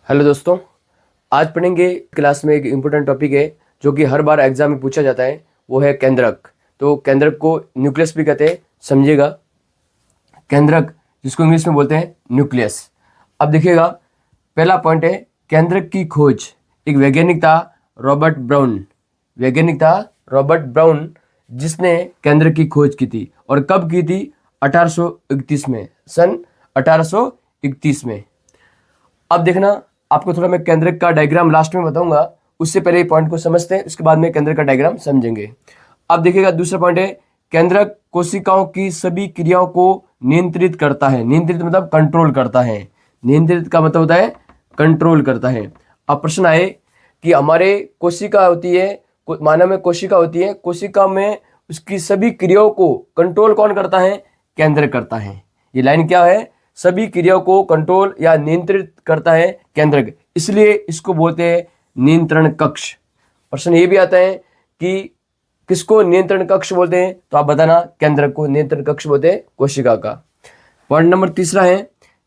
Hello दोस्तों, आज पढ़ेंगे क्लास में एक इम्पोर्टेंट टॉपिक है जो कि हर बार एग्जाम में पूछा जाता है, वो है केंद्रक। तो केंद्रक को न्यूक्लियस भी कहते हैं, समझिएगा। केंद्रक जिसको इंग्लिश में बोलते हैं न्यूक्लियस। अब देखिएगा, पहला पॉइंट है केंद्रक की खोज। एक वैज्ञानिक था रॉबर्ट ब्राउन। वैज्ञानिक था रॉबर्ट ब्राउन जिसने केंद्रक की खोज की थी। और कब की थी? 1831 में, सन 1831 में। अब देखना, आपको थोड़ा मैं केंद्रक का डायग्राम लास्ट में बताऊंगा, उससे पहले पॉइंट को समझते हैं, उसके बाद में केंद्रक का डायग्राम समझेंगे। अब देखिएगा, दूसरा पॉइंट है केंद्रक कोशिकाओं की सभी क्रियाओं को नियंत्रित करता है। नियंत्रित मतलब कंट्रोल करता है। नियंत्रित का मतलब होता है कंट्रोल करता है। अब प्रश्न आए कि हमारे कोशिका होती है, मानव में कोशिका होती है, कोशिका में उसकी सभी क्रियाओं को कंट्रोल कौन करता है? केंद्रक करता है। ये लाइन क्या है? सभी क्रियाओं को कंट्रोल या नियंत्रित करता है केंद्रक, इसलिए इसको बोलते हैं नियंत्रण कक्ष। प्रश्न ये भी आता है कि किसको नियंत्रण कक्ष बोलते हैं, तो आप बताना केंद्रक को नियंत्रण कक्ष बोलते हैं कोशिका का। पॉइंट नंबर तीसरा है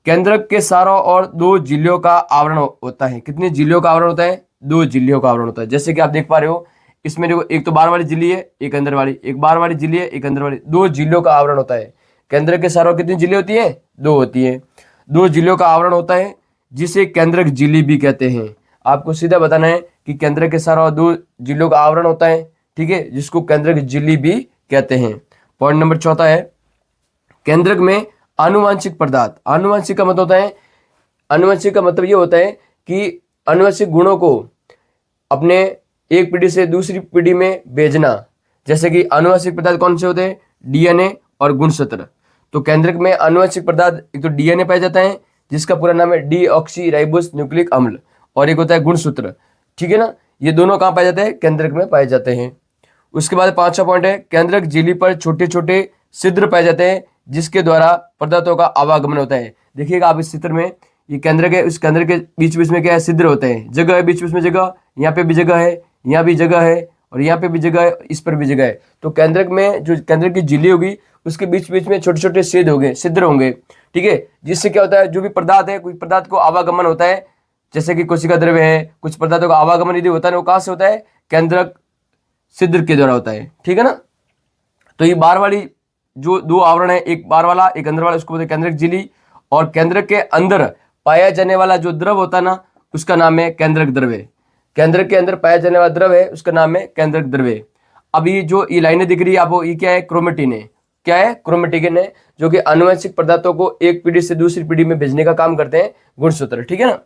केंद्रक के चारों ओर 2 झिल्लियों का आवरण होता है। कितने झिल्लियों का आवरण होता है? 2 झिल्लियों का आवरण होता है। जैसे कि आप देख पा रहे हो, इसमें देखो, एक तो बाहर वाली झिल्ली है, एक अंदर वाली, एक बाहर वाली झिल्ली है, एक अंदर वाली, 2 झिल्लियों का आवरण होता है। केंद्रक के चारों ओर कितनी झिल्ली होती है? 2 होती है। 2 झिल्लियों का आवरण होता है जिसे केंद्रक झिल्ली भी कहते हैं। आपको सीधा बताना है कि केंद्रक के चारों ओर 2 झिल्लियों का आवरण होता है, ठीक है, जिसको केंद्रक झिल्ली भी कहते हैं। पॉइंट नंबर चौथा है केंद्रक में आनुवंशिक पदार्थ। आनुवंशिक का मतलब होता है, आनुवंशिक का मतलब ये होता है कि आनुवंशिक गुणों को अपने एक पीढ़ी से दूसरी पीढ़ी में भेजना। जैसे कि आनुवंशिक पदार्थ कौन से होते हैं? डीएनए और गुणसूत्र। तो केंद्रक में आनुवंशिक पदार्थ, एक तो डीएनए पाया जाता है जिसका पूरा नाम है डीऑक्सी न्यूक्लिक अम्ल, और एक होता है गुणसूत्र, ठीक है ना। ये दोनों कहाँ पाए जाते हैं? केंद्रक में पाए जाते हैं। उसके बाद 5वां पॉइंट है केंद्रक झिल्ली पर छोटे छोटे छिद्र पाए जाते हैं जिसके द्वारा पदार्थों का आवागमन होता है। देखिएगा आप इस चित्र में, ये केंद्रक है, उस केंद्र के बीच बीच में क्या है? छिद्र होते हैं, जगह है बीच बीच में, जगह यहाँ पे भी जगह है, यहाँ भी जगह है, और यहाँ पे भी जगह है, इस पर भी जगह है। तो केंद्रक में जो केंद्रक की झिल्ली होगी उसके बीच बीच में छोटे छोटे छेद होंगे, छिद्र होंगे, ठीक है। जिससे क्या होता है, जो भी पदार्थ है, कोई पदार्थ को आवागमन होता है, जैसे कि कोशिका द्रव्य है, कुछ पदार्थों का आवागमन यदि होता है वो कहाँ से होता है? केंद्रक छिद्र के द्वारा होता है, ठीक है ना। तो ये बाहर वाली जो 2 आवरण है, एक बाहर वाला एक अंदर वाला, उसको बोलते हैं केंद्रक झिल्ली। और केंद्रक के अंदर पाया जाने वाला जो द्रव होता है ना, उसका नाम है केंद्रक द्रव्य। केंद्रक के अंदर पाया जाने वाला द्रव है, उसका नाम है केंद्रक द्रव्य। अब ये जो ये लाइनें दिख रही है आपको, ये क्या है? क्रोमेटिन है। क्या है? क्रोमेटिन है, जो कि आनुवंशिक पदार्थों को एक पीढ़ी से दूसरी पीढ़ी में भेजने का काम करते हैं, गुणसूत्र, ठीक है ना।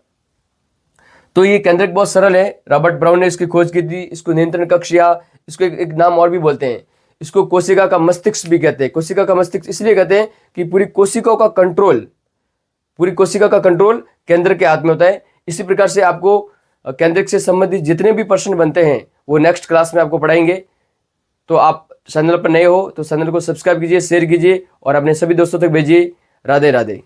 तो ये केंद्रक बहुत सरल है, रॉबर्ट ब्राउन ने इसकी खोज की थी। इसको नियंत्रण कक्ष या इसको एक नाम और भी बोलते हैं, इसको कोशिका का मस्तिष्क भी कहते हैं। कोशिका का मस्तिष्क इसलिए कहते हैं कि पूरी कोशिकाओं का कंट्रोल, पूरी कोशिका का कंट्रोल केंद्रक के हाथ में होता है। इसी प्रकार से आपको केंद्रक से संबंधित जितने भी प्रश्न बनते हैं वो नेक्स्ट क्लास में आपको पढ़ाएंगे। तो आप चैनल पर नए हो तो चैनल को सब्सक्राइब कीजिए, शेयर कीजिए और अपने सभी दोस्तों तक भेजिए। राधे राधे।